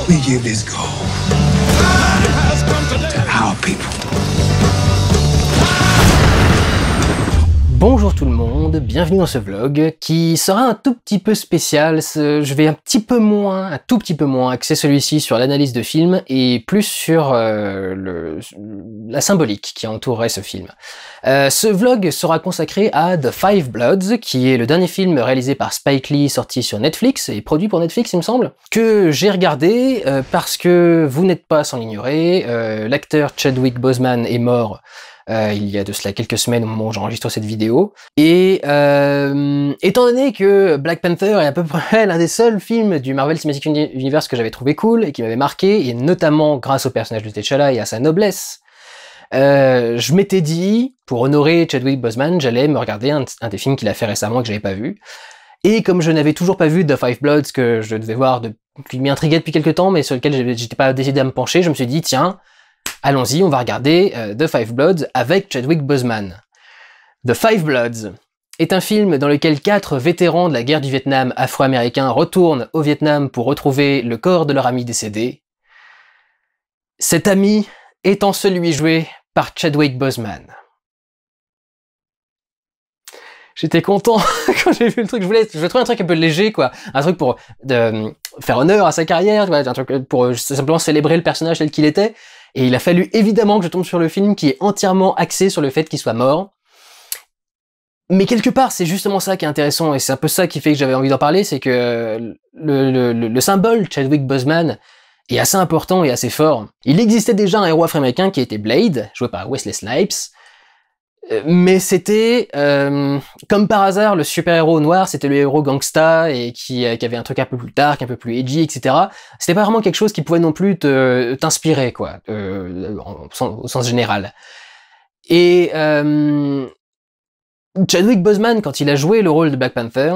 We give this gold to our people. Bonjour tout le monde, bienvenue dans ce vlog qui sera un tout petit peu spécial. Je vais un tout petit peu moins axer celui-ci sur l'analyse de film et plus sur la symbolique qui entourerait ce film. Ce vlog sera consacré à The Five Bloods, qui est le dernier film réalisé par Spike Lee, sorti sur Netflix et produit pour Netflix il me semble, que j'ai regardé parce que vous n'êtes pas sans l'ignorer, l'acteur Chadwick Boseman est mort il y a de cela quelques semaines au moment où j'enregistre cette vidéo. Et étant donné que Black Panther est à peu près l'un des seuls films du Marvel Cinematic Universe que j'avais trouvé cool et qui m'avait marqué, et notamment grâce au personnage de T'Challa et à sa noblesse, je m'étais dit, pour honorer Chadwick Boseman, j'allais me regarder un des films qu'il a fait récemment et que j'avais pas vu. Et comme je n'avais toujours pas vu The Five Bloods, que je devais voir qui m'intriguait depuis quelques temps, mais sur lequel j'étais pas décidé à me pencher, je me suis dit, tiens, allons-y, on va regarder The Five Bloods avec Chadwick Boseman. The Five Bloods est un film dans lequel 4 vétérans de la guerre du Vietnam afro-américains retournent au Vietnam pour retrouver le corps de leur ami décédé. Cet ami étant celui joué par Chadwick Boseman. J'étais content quand j'ai vu le truc, je voulais trouver un truc un peu léger, quoi. Un truc pour faire honneur à sa carrière, un truc pour simplement célébrer le personnage tel qu'il était. Et il a fallu évidemment que je tombe sur le film qui est entièrement axé sur le fait qu'il soit mort. Mais quelque part, c'est justement ça qui est intéressant, et c'est un peu ça qui fait que j'avais envie d'en parler, c'est que le symbole Chadwick Boseman est assez important et assez fort. Il existait déjà un héros afro-américain qui était Blade, joué par Wesley Snipes, mais c'était, comme par hasard, le super-héros noir, c'était le héros gangsta, et qui avait un truc un peu plus dark, un peu plus edgy, etc. C'était pas vraiment quelque chose qui pouvait non plus t'inspirer, quoi, au sens général. Et Chadwick Boseman, quand il a joué le rôle de Black Panther,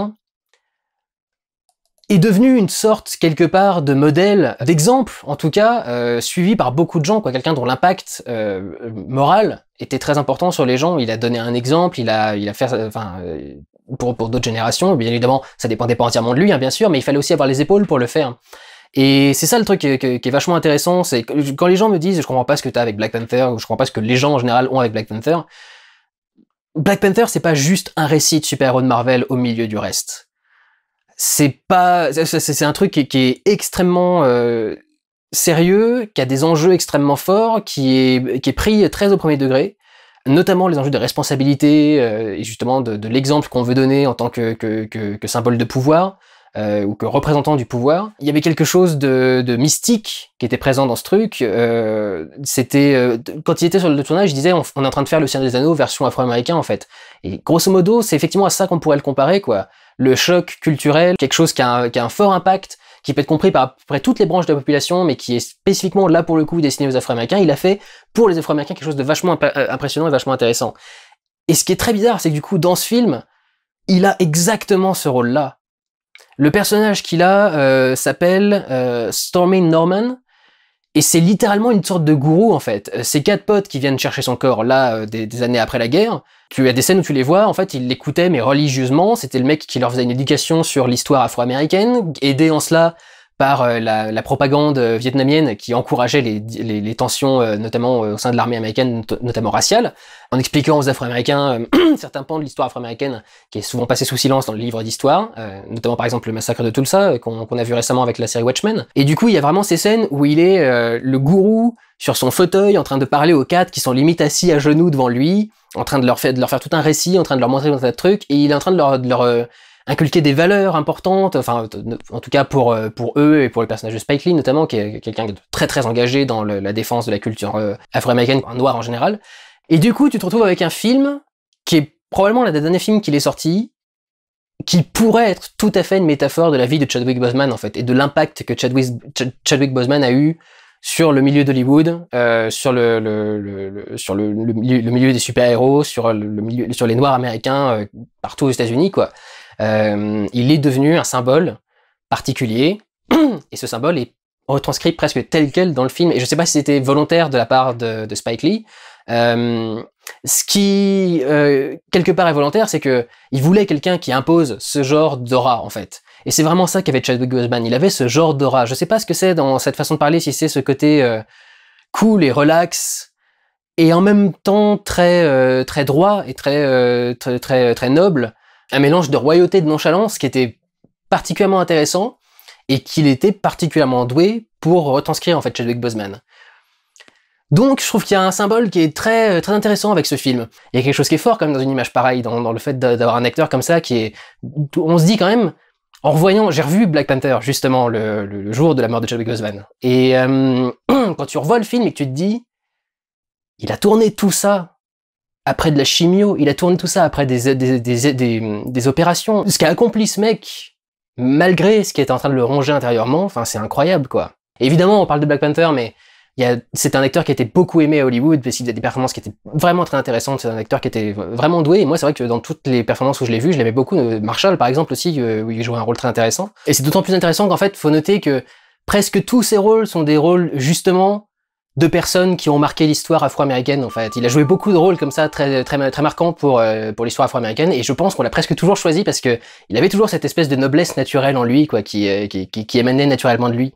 est devenu une sorte, quelque part, de modèle, d'exemple, en tout cas, suivi par beaucoup de gens, quoi, quelqu'un dont l'impact moral était très important sur les gens. Il a donné un exemple, il a fait, pour d'autres générations, bien évidemment, ça dépendait pas entièrement de lui, hein, bien sûr, mais il fallait aussi avoir les épaules pour le faire. Et c'est ça le truc qui est vachement intéressant, c'est quand les gens me disent « je comprends pas ce que t'as avec Black Panther » ou « je comprends pas ce que les gens en général ont avec Black Panther », Black Panther, c'est pas juste un récit de super-héros de Marvel au milieu du reste. C'est un truc qui est extrêmement sérieux, qui a des enjeux extrêmement forts, qui est pris très au premier degré, notamment les enjeux de responsabilité et justement de l'exemple qu'on veut donner en tant que symbole de pouvoir ou que représentant du pouvoir. Il y avait quelque chose de mystique qui était présent dans ce truc. C'était quand il était sur le tournage, il disait on est en train de faire le Seigneur des Anneaux version afro-américain en fait. Et grosso modo, c'est effectivement à ça qu'on pourrait le comparer, quoi. Le choc culturel, quelque chose qui a un fort impact, qui peut être compris par à peu près toutes les branches de la population, mais qui est spécifiquement là pour le coup destiné aux Afro-Américains. Il a fait pour les Afro-Américains quelque chose de vachement impressionnant et vachement intéressant. Et ce qui est très bizarre, c'est que du coup dans ce film, il a exactement ce rôle-là. Le personnage qu'il a s'appelle Stormy Norman, et c'est littéralement une sorte de gourou en fait. Ces 4 potes qui viennent chercher son corps là des années après la guerre, tu as des scènes où tu les vois, en fait ils l'écoutaient mais religieusement, c'était le mec qui leur faisait une éducation sur l'histoire afro-américaine, aidé en cela par la propagande vietnamienne qui encourageait les tensions, notamment au sein de l'armée américaine, notamment raciale, en expliquant aux Afro-Américains certains pans de l'histoire afro-américaine qui est souvent passé sous silence dans le livre d'histoire, notamment par exemple le massacre de Tulsa qu'on a vu récemment avec la série Watchmen. Et du coup, il y a vraiment ces scènes où il est le gourou sur son fauteuil en train de parler aux 4 qui sont limite assis à genoux devant lui, en train de leur faire tout un récit, en train de leur montrer un tas de trucs, et il est en train de leur inculquer des valeurs importantes, enfin en tout cas pour eux et pour le personnage de Spike Lee notamment, qui est quelqu'un de très très engagé dans la défense de la culture afro-américaine, noire en général. Et du coup tu te retrouves avec un film qui est probablement l'un des derniers films qu'il est sorti, qui pourrait être tout à fait une métaphore de la vie de Chadwick Boseman en fait, et de l'impact que Chadwick Boseman a eu sur le milieu d'Hollywood, sur le milieu des super-héros, sur les Noirs américains partout aux États-Unis, quoi. Il est devenu un symbole particulier, et ce symbole est retranscrit presque tel quel dans le film, et je sais pas si c'était volontaire de la part de Spike Lee, Ce qui, quelque part est volontaire, c'est que il voulait quelqu'un qui impose ce genre d'aura, en fait. Et c'est vraiment ça qu'avait Chadwick Boseman. Il avait ce genre d'aura. Je sais pas ce que c'est dans cette façon de parler, si c'est ce côté cool et relax, et en même temps très droit et très noble. Un mélange de royauté et de nonchalance qui était particulièrement intéressant, et qu'il était particulièrement doué pour retranscrire, en fait, Chadwick Boseman. Donc, je trouve qu'il y a un symbole qui est très intéressant avec ce film. Il y a quelque chose qui est fort quand même dans une image pareille, dans le fait d'avoir un acteur comme ça qui est... On se dit quand même, en revoyant, j'ai revu Black Panther justement le jour de la mort de Chadwick Boseman. Et quand tu revois le film et que tu te dis, il a tourné tout ça après de la chimio, il a tourné tout ça après des opérations. Ce qu'a accompli ce mec, malgré ce qui était en train de le ronger intérieurement, enfin c'est incroyable quoi. Et évidemment, on parle de Black Panther, mais c'est un acteur qui était beaucoup aimé à Hollywood, parce qu'il faisait des performances qui étaient vraiment très intéressantes, c'est un acteur qui était vraiment doué, et moi c'est vrai que dans toutes les performances où je l'ai vu, je l'aimais beaucoup, Marshall par exemple aussi, où il jouait un rôle très intéressant. Et c'est d'autant plus intéressant qu'en fait, faut noter que presque tous ses rôles sont des rôles, justement, de personnes qui ont marqué l'histoire afro-américaine, en fait. Il a joué beaucoup de rôles comme ça, très marquants pour l'histoire afro-américaine, et je pense qu'on l'a presque toujours choisi parce que il avait toujours cette espèce de noblesse naturelle en lui, quoi, qui émanait naturellement de lui.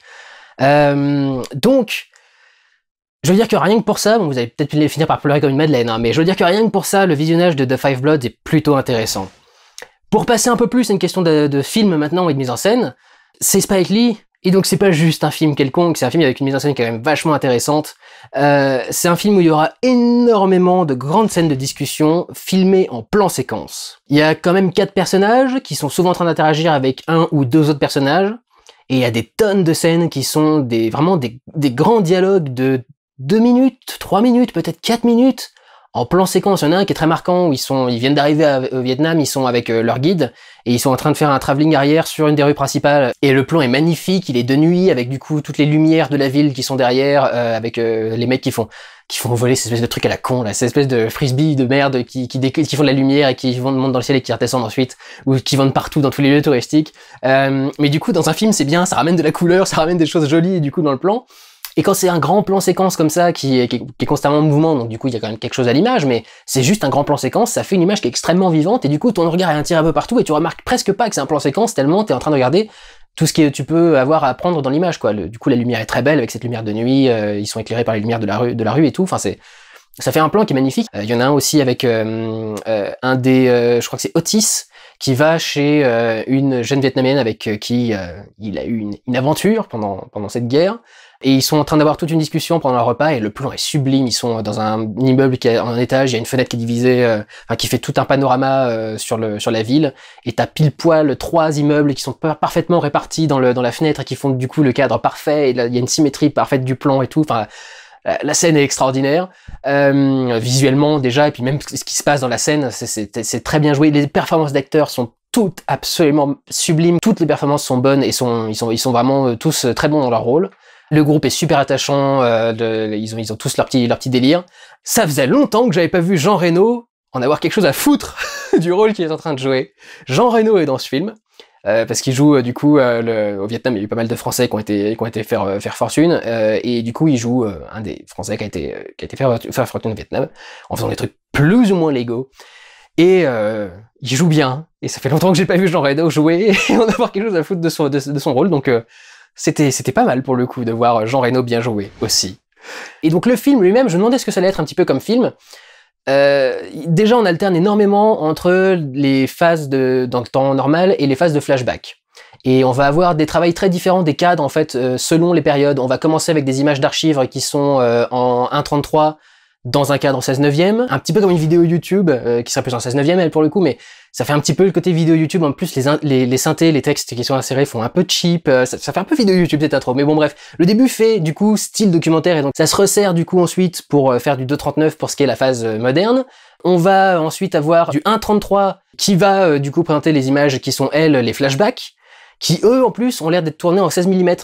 Donc, je veux dire que rien que pour ça, bon, vous allez peut-être finir par pleurer comme une madeleine, hein, mais je veux dire que rien que pour ça, le visionnage de The Five Bloods est plutôt intéressant. Pour passer un peu plus à une question de film maintenant et de mise en scène, c'est Spike Lee, et donc c'est pas juste un film quelconque, c'est un film avec une mise en scène qui est quand même vachement intéressante. C'est un film où il y aura énormément de grandes scènes de discussion filmées en plan séquence. Il y a quand même 4 personnages qui sont souvent en train d'interagir avec un ou deux autres personnages, et il y a des tonnes de scènes qui sont vraiment des grands dialogues de 2 minutes, 3 minutes, peut-être 4 minutes, en plan séquence. Il y en a un qui est très marquant, où ils viennent d'arriver au Vietnam, ils sont avec leur guide, et ils sont en train de faire un travelling arrière sur une des rues principales, et le plan est magnifique, il est de nuit, avec du coup toutes les lumières de la ville qui sont derrière, avec les mecs qui font voler ces espèces de trucs à la con, là, ces espèces de frisbees de merde qui font de la lumière et qui montent dans le ciel et qui redescendent ensuite, ou qui vont partout dans tous les lieux touristiques. Mais du coup, dans un film, c'est bien, ça ramène de la couleur, ça ramène des choses jolies, du coup, dans le plan. Et quand c'est un grand plan séquence comme ça, qui est constamment en mouvement, donc du coup il y a quand même quelque chose à l'image, mais c'est juste un grand plan séquence, ça fait une image qui est extrêmement vivante, et du coup ton regard est attiré un peu partout, et tu remarques presque pas que c'est un plan séquence, tellement t'es en train de regarder tout ce que tu peux avoir à prendre dans l'image, quoi. Du coup la lumière est très belle, avec cette lumière de nuit, ils sont éclairés par les lumières de la rue et tout, enfin ça fait un plan qui est magnifique. Il y en a un aussi avec je crois que c'est Otis, qui va chez une jeune Vietnamienne avec qui il a eu une aventure pendant cette guerre. Et ils sont en train d'avoir toute une discussion pendant leur repas, et le plan est sublime. Ils sont dans un immeuble qui est en un étage, il y a une fenêtre qui est divisée, qui fait tout un panorama sur la ville, et t'as pile poil 3 immeubles qui sont parfaitement répartis dans la fenêtre, et qui font du coup le cadre parfait, et là, il y a une symétrie parfaite du plan et tout. Enfin, la scène est extraordinaire, visuellement déjà, et puis même ce qui se passe dans la scène, c'est très bien joué. Les performances d'acteurs sont toutes absolument sublimes, toutes les performances sont bonnes, et ils sont vraiment tous très bons dans leur rôle. Le groupe est super attachant, ils ont tous leur petit délire. Ça faisait longtemps que j'avais pas vu Jean Reno en avoir quelque chose à foutre du rôle qu'il est en train de jouer. Jean Reno est dans ce film, parce qu'il joue du coup au Vietnam, il y a eu pas mal de Français qui ont été faire fortune, et du coup il joue un des Français qui a été faire fortune au Vietnam, en faisant des trucs plus ou moins légaux. Et il joue bien, et ça fait longtemps que j'ai pas vu Jean Reno jouer et en avoir quelque chose à foutre de son rôle, donc c'était pas mal pour le coup de voir Jean Reno bien jouer aussi. Et donc le film lui-même, je me demandais ce que ça allait être un petit peu comme film. Déjà on alterne énormément entre les phases dans le temps normal et les phases de flashback. Et on va avoir des travails très différents des cadres en fait selon les périodes. On va commencer avec des images d'archives qui sont en 1.33 dans un cadre en 16/9, un petit peu comme une vidéo YouTube qui serait plus en 16/9 elle pour le coup, mais ça fait un petit peu le côté vidéo YouTube. En plus les synthés, les textes qui sont insérés font un peu cheap, ça fait un peu vidéo YouTube cette intro, mais bon bref, le début fait du coup style documentaire, et donc ça se resserre du coup ensuite pour faire du 2.39 pour ce qui est la phase moderne. On va ensuite avoir du 1.33 qui va du coup présenter les images qui sont elles les flashbacks, qui eux en plus ont l'air d'être tournés en 16 mm.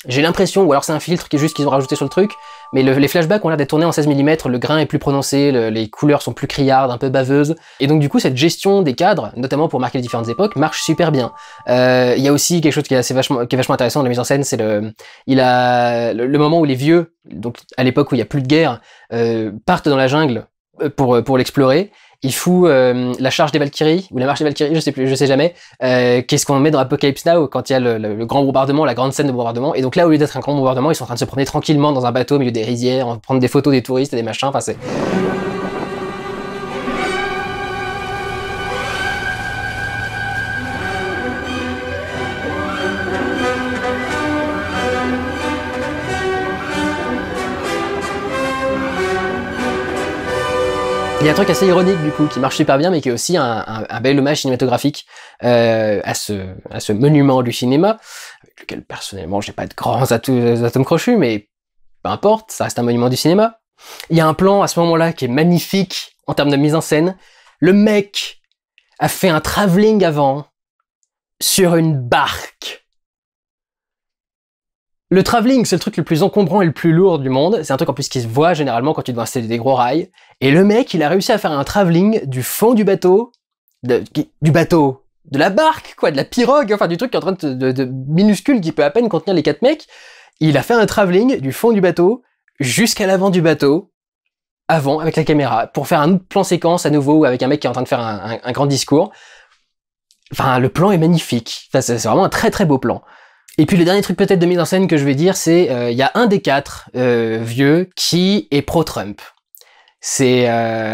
J'ai l'impression, ou alors c'est un filtre qui est juste qu'ils ont rajouté sur le truc, mais les flashbacks ont l'air d'être tournés en 16 mm, le grain est plus prononcé, les couleurs sont plus criardes, un peu baveuses, et donc du coup cette gestion des cadres, notamment pour marquer les différentes époques, marche super bien. Il y a aussi quelque chose qui est vachement intéressant dans la mise en scène, c'est le moment où les vieux, donc à l'époque où il y a plus de guerre, partent dans la jungle pour l'explorer. Il fout la charge des Valkyries, ou la marche des Valkyries, je sais jamais, qu'est-ce qu'on met dans Apocalypse Now quand il y a le grand bombardement, la grande scène de bombardement. Et donc là, au lieu d'être un grand bombardement, ils sont en train de se promener tranquillement dans un bateau au milieu des rizières, prendre des photos des touristes et des machins, enfin c'est... Il y a un truc assez ironique du coup qui marche super bien, mais qui est aussi un bel hommage cinématographique à ce monument du cinéma, avec lequel personnellement j'ai pas de grands atomes crochus, mais peu importe, ça reste un monument du cinéma. Il y a un plan à ce moment-là qui est magnifique en termes de mise en scène. Le mec a fait un travelling avant sur une barque. Le travelling, c'est le truc le plus encombrant et le plus lourd du monde. C'est un truc en plus qui se voit généralement quand tu dois installer des gros rails. Et le mec, il a réussi à faire un travelling du fond du bateau, de la barque, quoi, de la pirogue, enfin du truc qui est en train de minuscule qui peut à peine contenir les 4 mecs. Il a fait un travelling du fond du bateau jusqu'à l'avant du bateau, avant, avec la caméra, pour faire un autre plan séquence à nouveau avec un mec qui est en train de faire un grand discours. Enfin, le plan est magnifique. Enfin, c'est vraiment un très très beau plan. Et puis le dernier truc peut-être de mise en scène que je vais dire, c'est il y a un des 4 vieux qui est pro-Trump. C'est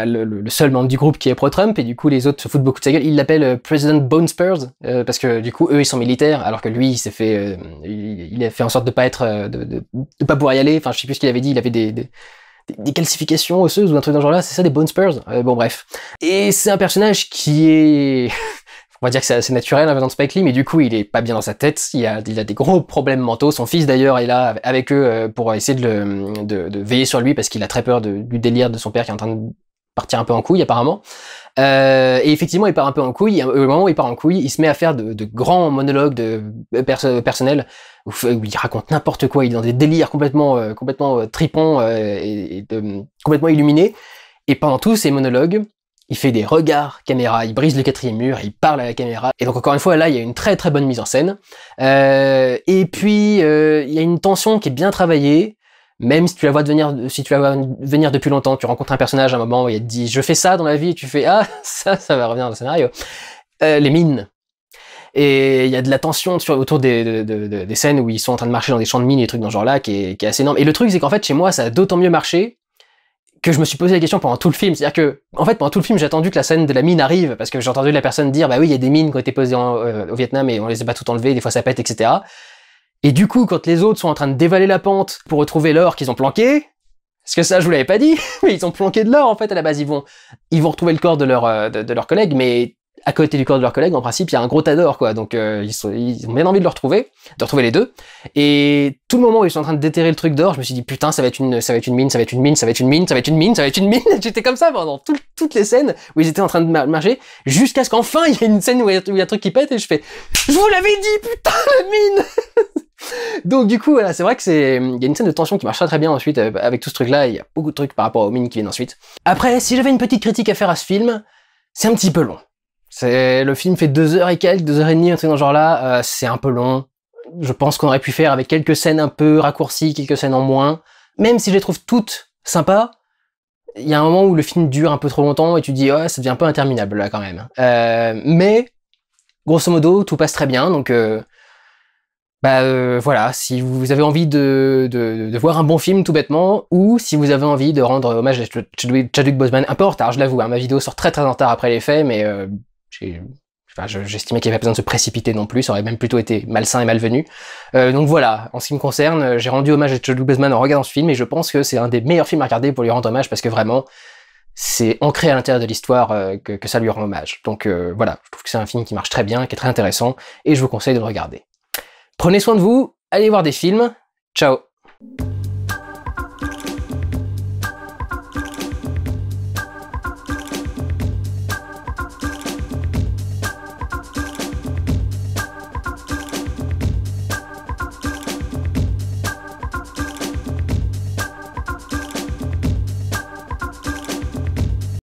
le seul membre du groupe qui est pro-Trump, et du coup les autres se foutent beaucoup de sa gueule. Il l'appelle President Bone Spurs, parce que du coup eux ils sont militaires, alors que lui il s'est fait, il a fait en sorte de pas être, de pas pouvoir y aller. Enfin je sais plus ce qu'il avait dit, il avait des calcifications osseuses ou un truc dans ce genre-là, c'est ça des Bone Spurs. Bon bref. Et c'est un personnage qui est on va dire que c'est assez naturel dans Spike Lee, mais du coup il est pas bien dans sa tête, il a des gros problèmes mentaux. Son fils d'ailleurs est là avec eux pour essayer de veiller sur lui, parce qu'il a très peur du délire de son père qui est en train de partir un peu en couille apparemment. Et effectivement il part un peu en couille, et au moment où il part en couille, il se met à faire de grands monologues personnels où il raconte n'importe quoi, il est dans des délires complètement tripants et complètement illuminés. Et pendant tous ces monologues, il fait des regards caméra, il brise le 4e mur, il parle à la caméra. Et donc encore une fois, là, il y a une très très bonne mise en scène. Et puis, il y a une tension qui est bien travaillée, même si tu la vois venir depuis longtemps. Tu rencontres un personnage à un moment où il te dit « je fais ça dans la vie » et tu fais « ah, ça va revenir dans le scénario ». Les mines. Et il y a de la tension autour des scènes où ils sont en train de marcher dans des champs de mines et des trucs dans ce genre-là qui est assez énorme. Et le truc, c'est qu'en fait, chez moi, ça a d'autant mieux marché que je me suis posé la question pendant tout le film. C'est-à-dire que, en fait, pendant tout le film, j'ai attendu que la scène de la mine arrive, parce que j'ai entendu la personne dire, bah oui, il y a des mines qui ont été posées au Vietnam et on les a pas toutes enlevées, des fois ça pète, etc. Et du coup, quand les autres sont en train de dévaler la pente pour retrouver l'or qu'ils ont planqué, parce que ça, je vous l'avais pas dit, mais ils ont planqué de l'or, en fait, à la base. Ils vont retrouver le corps de leur collègue, mais à côté du corps de leur collègue, en principe, il y a un gros tas d'or, quoi. Donc, ils ont bien envie de le retrouver, les deux. Et tout le moment où ils sont en train de déterrer le truc d'or, je me suis dit, putain, ça va être une mine, ça va être une mine, ça va être une mine, ça va être une mine, ça va être une mine. J'étais comme ça pendant toutes les scènes où ils étaient en train de marcher, jusqu'à ce qu'enfin, il y ait une scène où il y a un truc qui pète, et je fais, je vous l'avais dit, putain, la mine! Donc du coup, voilà, c'est vrai que il y a une scène de tension qui marche très bien ensuite avec tout ce truc-là. Il y a beaucoup de trucs par rapport aux mines qui viennent ensuite. Après, si j'avais une petite critique à faire à ce film, c'est un petit peu long. Le film fait 2 heures et quelques, 2 heures et demie, un truc dans ce genre-là. C'est un peu long. Je pense qu'on aurait pu faire avec quelques scènes un peu raccourcies, quelques scènes en moins. Même si je les trouve toutes sympas, il y a un moment où le film dure un peu trop longtemps et tu dis, ouais, ça devient un peu interminable là quand même. Mais grosso modo, tout passe très bien, donc. Voilà, si vous avez envie de voir un bon film tout bêtement, ou si vous avez envie de rendre hommage à Chadwick Boseman, un peu en retard, je l'avoue, hein, ma vidéo sort très très en retard après les faits, mais j'estimais qu'il n'y avait pas besoin de se précipiter non plus, ça aurait même plutôt été malsain et malvenu. Donc voilà, en ce qui me concerne, j'ai rendu hommage à Chadwick Boseman en regardant ce film, et je pense que c'est un des meilleurs films à regarder pour lui rendre hommage, parce que vraiment, c'est ancré à l'intérieur de l'histoire que ça lui rend hommage. Donc voilà, je trouve que c'est un film qui marche très bien, qui est très intéressant, et je vous conseille de le regarder. Prenez soin de vous, allez voir des films, ciao!